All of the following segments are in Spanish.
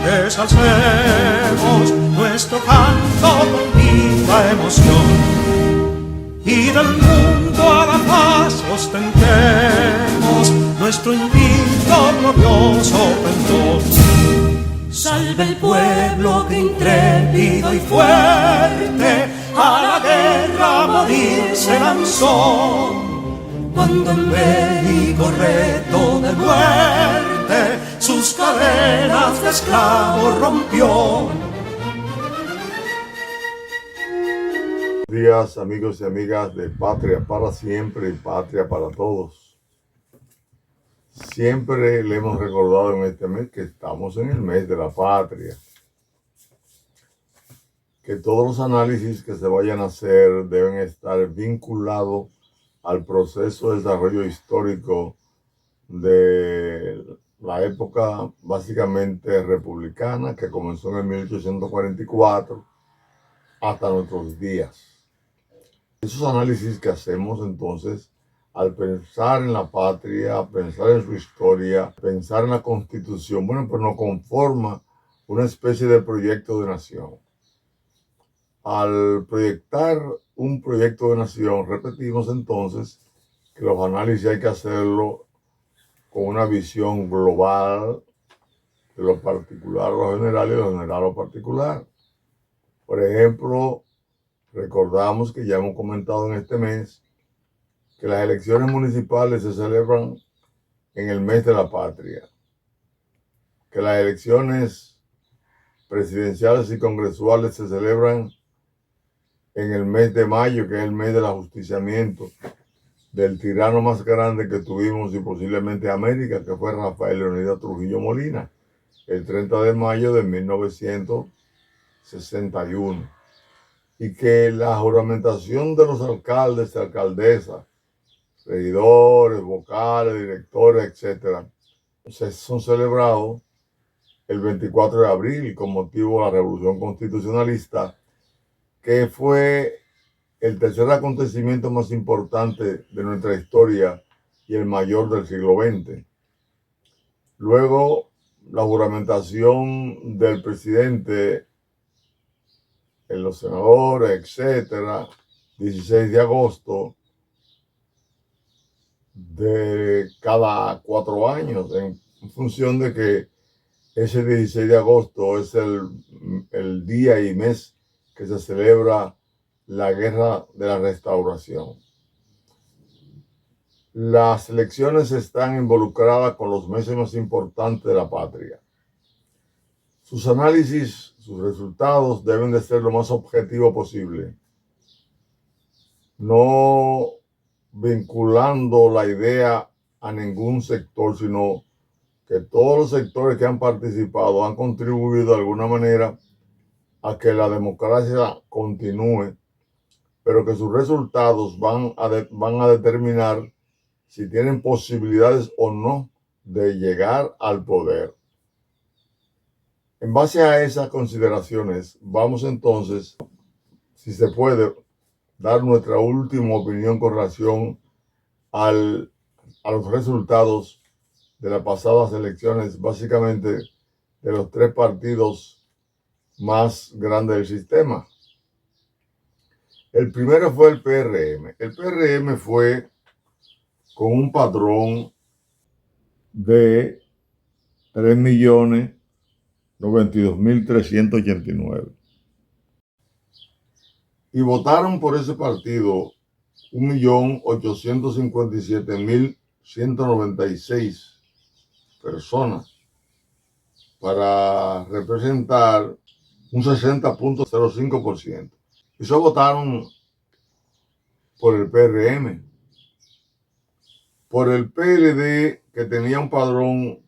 Desalcemos nuestro canto con viva emoción y del mundo a la paz ostentemos nuestro invicto glorioso pendón. Salve el pueblo que intrépido y fuerte a la guerra a morir se lanzó, cuando en bélico reto de muerte sus cadenas de esclavos rompió. Buenos días, amigos y amigas de Patria para Siempre y Patria para Todos. Siempre le hemos recordado en este mes que estamos en el mes de la patria, que todos los análisis que se vayan a hacer deben estar vinculados al proceso de desarrollo histórico de la época básicamente republicana, que comenzó en el 1844 hasta nuestros días. Esos análisis que hacemos entonces, al pensar en la patria, pensar en su historia, pensar en la Constitución, bueno, pues nos conforma una especie de proyecto de nación. Al proyectar un proyecto de nación, repetimos entonces que los análisis hay que hacerlo con una visión global de lo particular a lo general y de lo general a lo particular. Por ejemplo, recordamos que ya hemos comentado en este mes que las elecciones municipales se celebran en el mes de la patria, que las elecciones presidenciales y congresuales se celebran en el mes de mayo, que es el mes del ajusticiamiento del tirano más grande que tuvimos y posiblemente América, que fue Rafael Leonidas Trujillo Molina, el 30 de mayo de 1961. Y que la juramentación de los alcaldes y alcaldesas, regidores, vocales, directores, etcétera, son celebrados el 24 de abril con motivo de la Revolución Constitucionalista, que fue el tercer acontecimiento más importante de nuestra historia y el mayor del siglo XX. Luego, la juramentación del presidente en los senadores, etcétera, 16 de agosto de cada 4 años, en función de que ese 16 de agosto es el día y mes que se celebra la Guerra de la Restauración. Las elecciones están involucradas con los meses más importantes de la patria. Sus análisis, sus resultados deben de ser lo más objetivo posible, no vinculando la idea a ningún sector, sino que todos los sectores que han participado han contribuido de alguna manera a que la democracia continúe, pero que sus resultados van a determinar si tienen posibilidades o no de llegar al poder. En base a esas consideraciones, vamos entonces, si se puede, dar nuestra última opinión con relación a los resultados de las pasadas elecciones, básicamente de los 3 partidos más grandes del sistema. El primero fue el PRM. El PRM fue con un padrón de 3.092.389. Y votaron por ese partido 1.857.196 personas para representar un 60.05%. Y solo votaron por el PRM. Por el PLD, que tenía un padrón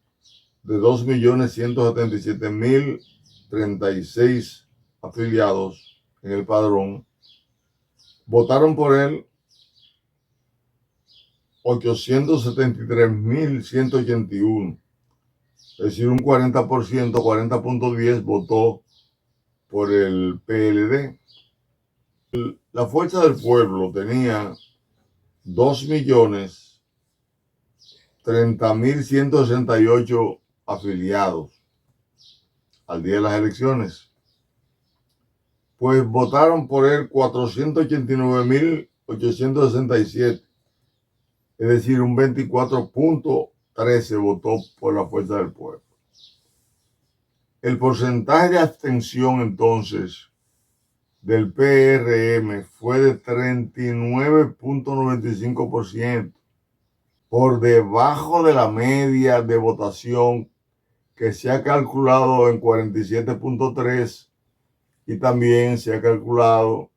de 2.177.036 afiliados en el padrón, votaron por él 873.181, es decir, un 40%, 40.10 votó por el PLD. La Fuerza del Pueblo tenía 2.030.168 afiliados. al día de las elecciones, pues votaron por él 489.867, es decir, un 24.13 votó por la Fuerza del Pueblo. El porcentaje de abstención entonces del PRM fue de 39.95%, por debajo de la media de votación que se ha calculado en 47.3 y también se ha calculado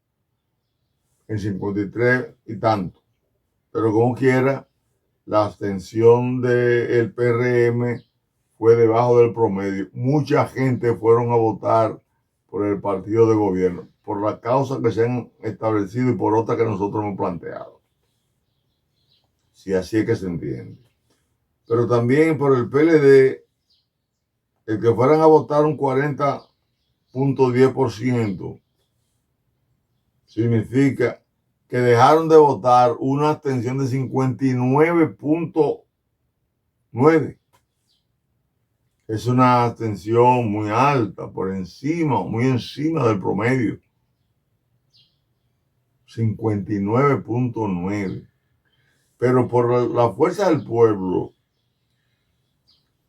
en 53 y tanto. Pero como quiera, la abstención del PRM fue debajo del promedio. Mucha gente fueron a votar por el partido de gobierno, por la causa que se han establecido y por otra que nosotros hemos planteado. Si así es que se entiende. Pero también por el PLD, el que fueran a votar un 40.10% significa que dejaron de votar una abstención de 59.9%. Es una abstención muy alta, muy encima del promedio. 59.9%. Pero por la Fuerza del Pueblo,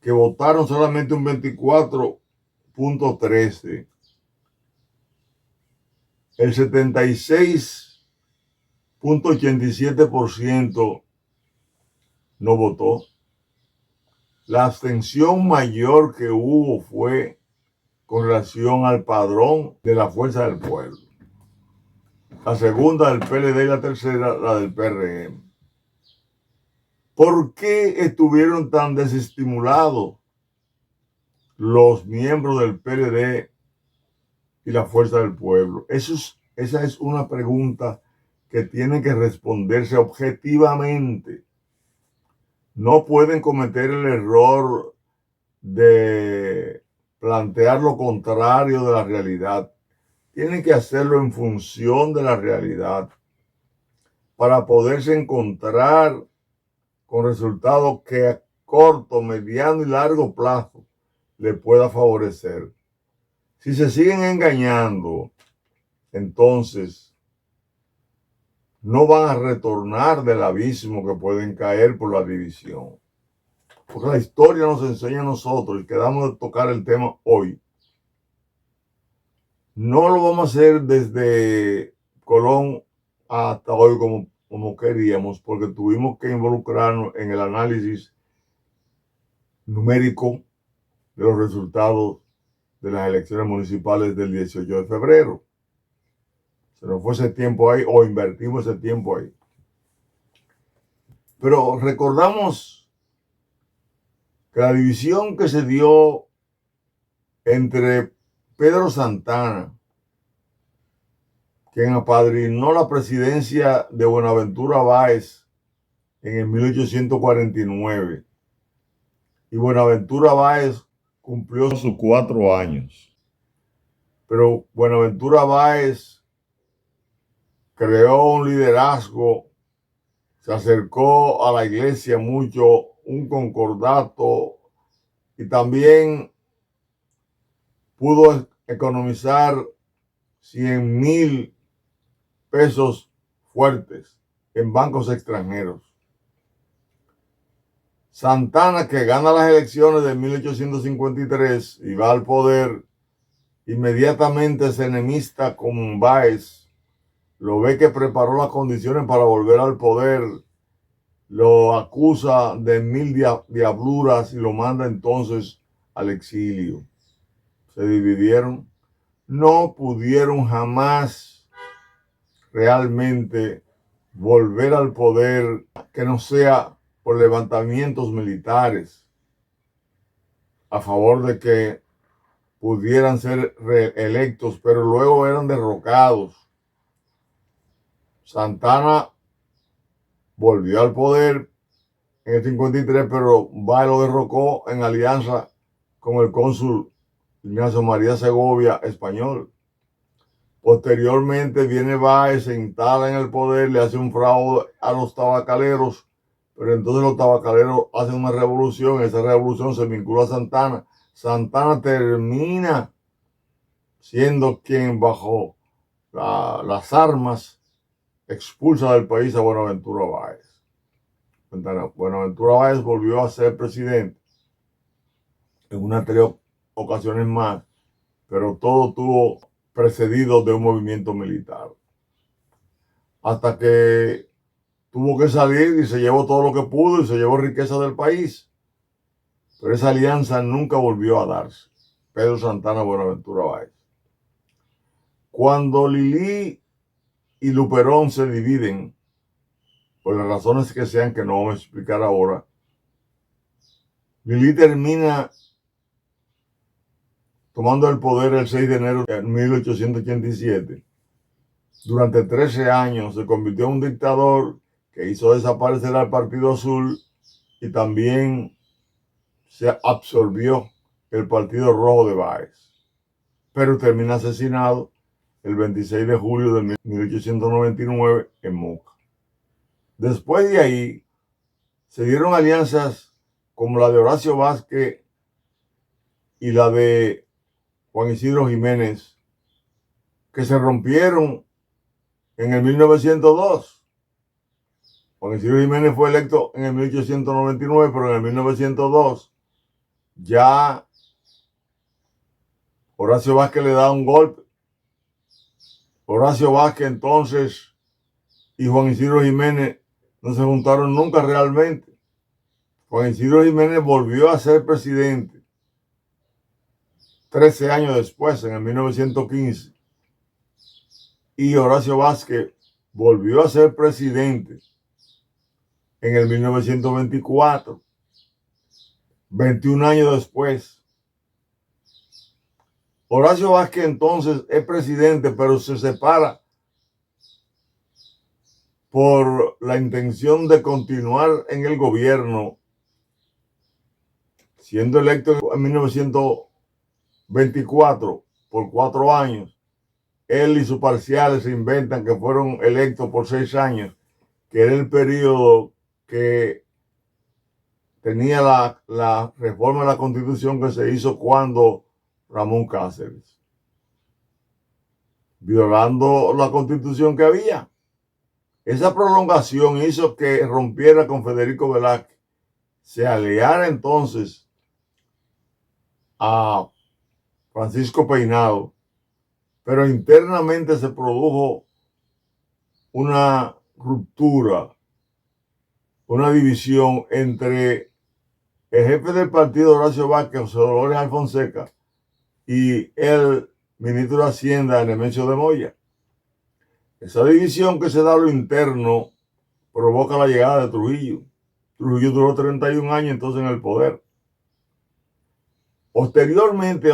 que votaron solamente un 24.13%, el 76.87% no votó. La abstención mayor que hubo fue con relación al padrón de la Fuerza del Pueblo. La segunda del PLD y la tercera la del PRM. ¿Por qué estuvieron tan desestimulados los miembros del PLD y la Fuerza del Pueblo? Esa es una pregunta que tiene que responderse objetivamente. No pueden cometer el error de plantear lo contrario de la realidad. Tienen que hacerlo en función de la realidad para poderse encontrar con resultados que a corto, mediano y largo plazo le pueda favorecer. Si se siguen engañando, entonces no van a retornar del abismo que pueden caer por la división. Porque la historia nos enseña a nosotros, y quedamos de tocar el tema hoy, no lo vamos a hacer desde Colón hasta hoy como queríamos, porque tuvimos que involucrarnos en el análisis numérico de los resultados de las elecciones municipales del 18 de febrero. Se nos fue ese tiempo ahí, o invertimos ese tiempo ahí. Pero recordamos que la división que se dio entre Pedro Santana, quien apadrinó la presidencia de Buenaventura Báez en el 1849, y Buenaventura Báez cumplió sus 4 años. Pero Buenaventura Báez creó un liderazgo, se acercó a la iglesia mucho, un concordato, y también pudo economizar 100,000 pesos fuertes en bancos extranjeros. Santana, que gana las elecciones de 1853 y va al poder, inmediatamente se enemista con Báez, lo ve que preparó las condiciones para volver al poder, lo acusa de 1000 diabluras y lo manda entonces al exilio. Se dividieron, no pudieron jamás realmente volver al poder que no sea por levantamientos militares a favor de que pudieran ser reelectos, pero luego eran derrocados. Santana volvió al poder en el 53, pero Báez lo derrocó en alianza con el cónsul Ignacio María Segovia, español. Posteriormente viene Báez, se instala en el poder, le hace un fraude a los tabacaleros, pero entonces los tabacaleros hacen una revolución, esa revolución se vincula a Santana. Santana termina siendo quien bajo las armas expulsa del país a Buenaventura Báez. Buenaventura Báez volvió a ser presidente en unas 3 ocasiones más, pero todo tuvo precedido de un movimiento militar. Hasta que tuvo que salir y se llevó todo lo que pudo y se llevó riqueza del país. Pero esa alianza nunca volvió a darse. Pedro Santana Buenaventura Báez. Cuando Lili y Luperón se dividen, por las razones que sean que no vamos a explicar ahora, Lili termina tomando el poder el 6 de enero de 1887. Durante 13 años se convirtió en un dictador que hizo desaparecer al Partido Azul y también se absorbió el Partido Rojo de Báez. Pero termina asesinado el 26 de julio de 1899 en Moca. Después de ahí se dieron alianzas como la de Horacio Vázquez y la de Juan Isidro Jiménez, que se rompieron en el 1902. Juan Isidro Jiménez fue electo en el 1899, pero en el 1902 ya Horacio Vázquez le da un golpe. Horacio Vázquez entonces y Juan Isidro Jiménez no se juntaron nunca realmente. Juan Isidro Jiménez volvió a ser presidente 13 años después, en el 1915. Y Horacio Vázquez volvió a ser presidente en el 1924, 21 años después. Horacio Vázquez entonces es presidente, pero se separa por la intención de continuar en el gobierno, siendo electo en 1924 por 4 años. Él y sus parciales se inventan que fueron electos por 6 años, que era el periodo que tenía la reforma de la Constitución que se hizo cuando Ramón Cáceres, violando la Constitución que había. Esa prolongación hizo que rompiera con Federico Velázquez, se aliara entonces a Francisco Peinado, pero internamente se produjo una ruptura, una división entre el jefe del partido, Horacio Vázquez, José Dolores Alfonseca, y el ministro de Hacienda, Nemesio de Moya. Esa división que se da a lo interno provoca la llegada de Trujillo. Trujillo duró 31 años entonces en el poder. Posteriormente,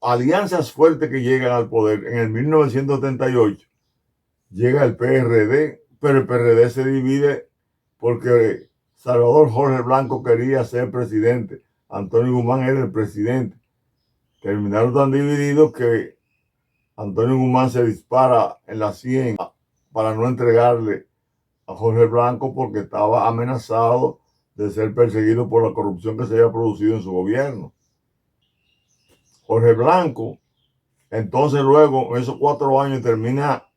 alianzas fuertes que llegan al poder. En el 1978 llega el PRD, pero el PRD se divide porque Salvador Jorge Blanco quería ser presidente. Antonio Guzmán era el presidente. Terminaron tan divididos que Antonio Guzmán se dispara en la 100 para no entregarle a Jorge Blanco porque estaba amenazado de ser perseguido por la corrupción que se había producido en su gobierno. Jorge Blanco, entonces luego, en esos 4 años, termina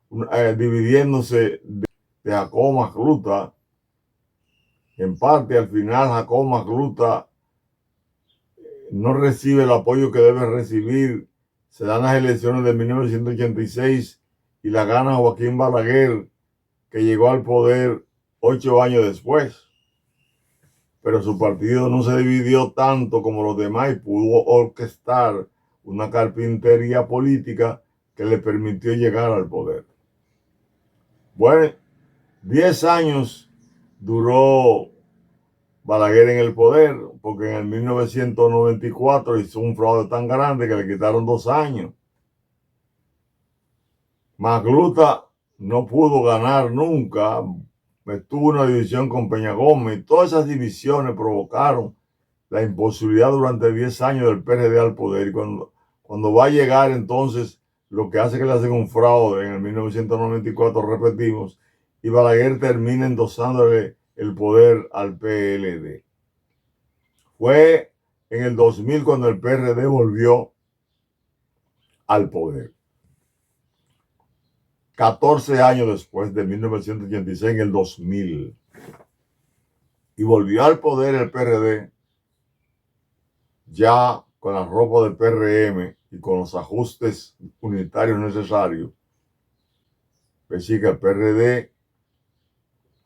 dividiéndose de Jacobo Magluta. En parte, al final, Jacobo Magluta no recibe el apoyo que debe recibir. Se dan las elecciones de 1986 y la gana Joaquín Balaguer, que llegó al poder 8 años después. Pero su partido no se dividió tanto como los demás y pudo orquestar una carpintería política que le permitió llegar al poder. Bueno, 10 años duró Balaguer en el poder, porque en el 1994 hizo un fraude tan grande que le quitaron 2 años. Magluta no pudo ganar nunca, estuvo una división con Peña Gómez, y todas esas divisiones provocaron la imposibilidad durante 10 años del PRD al poder. Y cuando va a llegar entonces, lo que hace que le hacen un fraude en el 1994, repetimos, y Balaguer termina endosándole el poder al PLD. Fue en el 2000 cuando el PRD volvió al poder. 14 años después, de 1986, en el 2000. Y volvió al poder el PRD ya con la ropa del PRM y con los ajustes unitarios necesarios. Pues sí que el PRD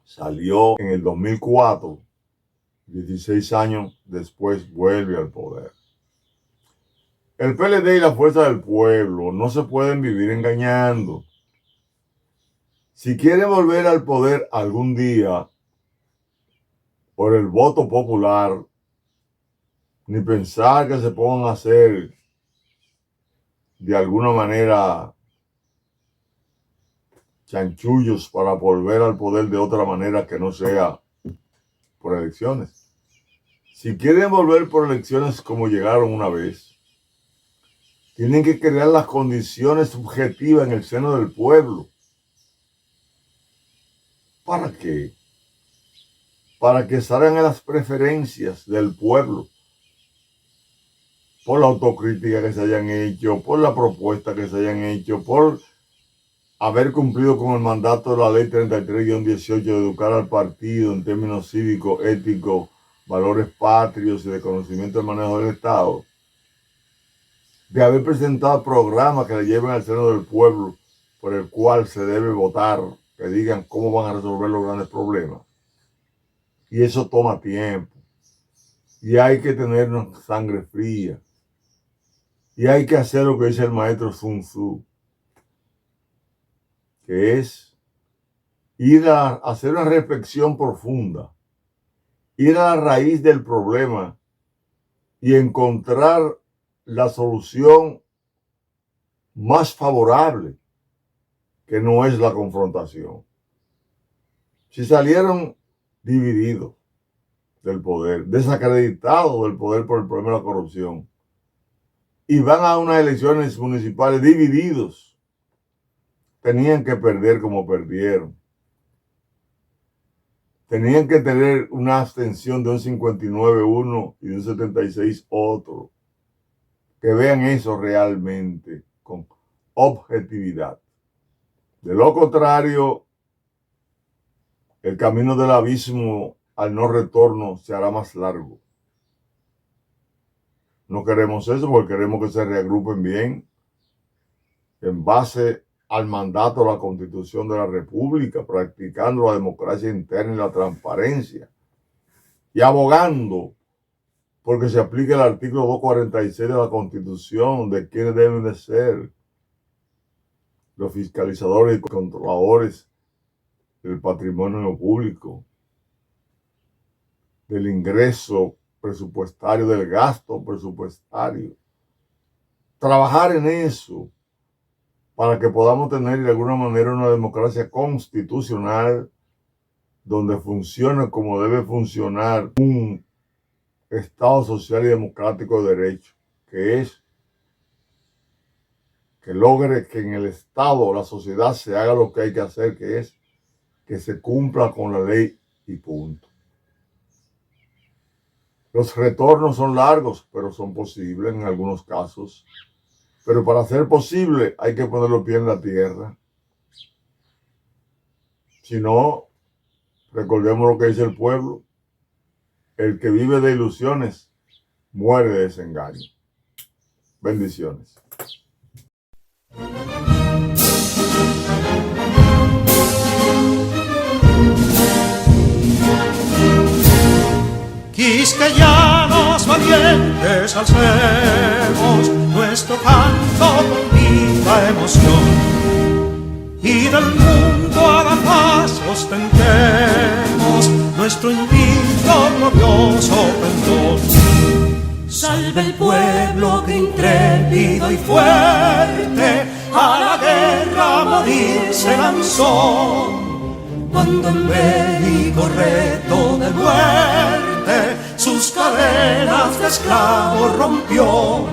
salió en el 2004, 16 años después vuelve al poder. El PLD y la Fuerza del Pueblo no se pueden vivir engañando. Si quieren volver al poder algún día por el voto popular, ni pensar que se pongan a hacer de alguna manera chanchullos para volver al poder de otra manera que no sea por elecciones. Si quieren volver por elecciones como llegaron una vez, tienen que crear las condiciones subjetivas en el seno del pueblo. ¿Para qué? Para que salgan a las preferencias del pueblo, por la autocrítica que se hayan hecho, por la propuesta que se hayan hecho, por haber cumplido con el mandato de la ley 33-18 de educar al partido en términos cívicos, éticos, valores patrios y de conocimiento del manejo del Estado, de haber presentado programas que le lleven al seno del pueblo por el cual se debe votar, que digan cómo van a resolver los grandes problemas. Y eso toma tiempo. Y hay que tener sangre fría. Y hay que hacer lo que dice el maestro Sun Tzu, que es ir a hacer una reflexión profunda, ir a la raíz del problema y encontrar la solución más favorable, que no es la confrontación. Si salieron divididos del poder, desacreditados del poder por el problema de la corrupción, y van a unas elecciones municipales divididos, tenían que perder como perdieron. Tenían que tener una abstención de un 59 uno y de un 76 otro. Que vean eso realmente con objetividad. De lo contrario, el camino del abismo al no retorno se hará más largo. No queremos eso porque queremos que se reagrupen bien en base al mandato de la Constitución de la República, practicando la democracia interna y la transparencia y abogando porque se aplique el artículo 246 de la Constitución de quienes deben de ser los fiscalizadores y controladores del patrimonio público, del ingreso presupuestario, del gasto presupuestario. Trabajar en eso para que podamos tener de alguna manera una democracia constitucional donde funcione como debe funcionar un Estado social y democrático de derecho, que es que logre que en el Estado, la sociedad, se haga lo que hay que hacer, que es que se cumpla con la ley y punto. Los retornos son largos, pero son posibles en algunos casos. Pero para ser posible hay que poner los pies en la tierra. Si no, recordemos lo que dice el pueblo: el que vive de ilusiones muere de desengaño. Bendiciones. Quisqueyanos valientes alcemos nuestro canto con viva emoción, y del mundo a la paz ostentemos nuestro invicto glorioso pendón. Salve el pueblo que intrépido y fuerte a la guerra a morir se lanzó, cuando en bélico reto de muerte sus cadenas de esclavos rompió.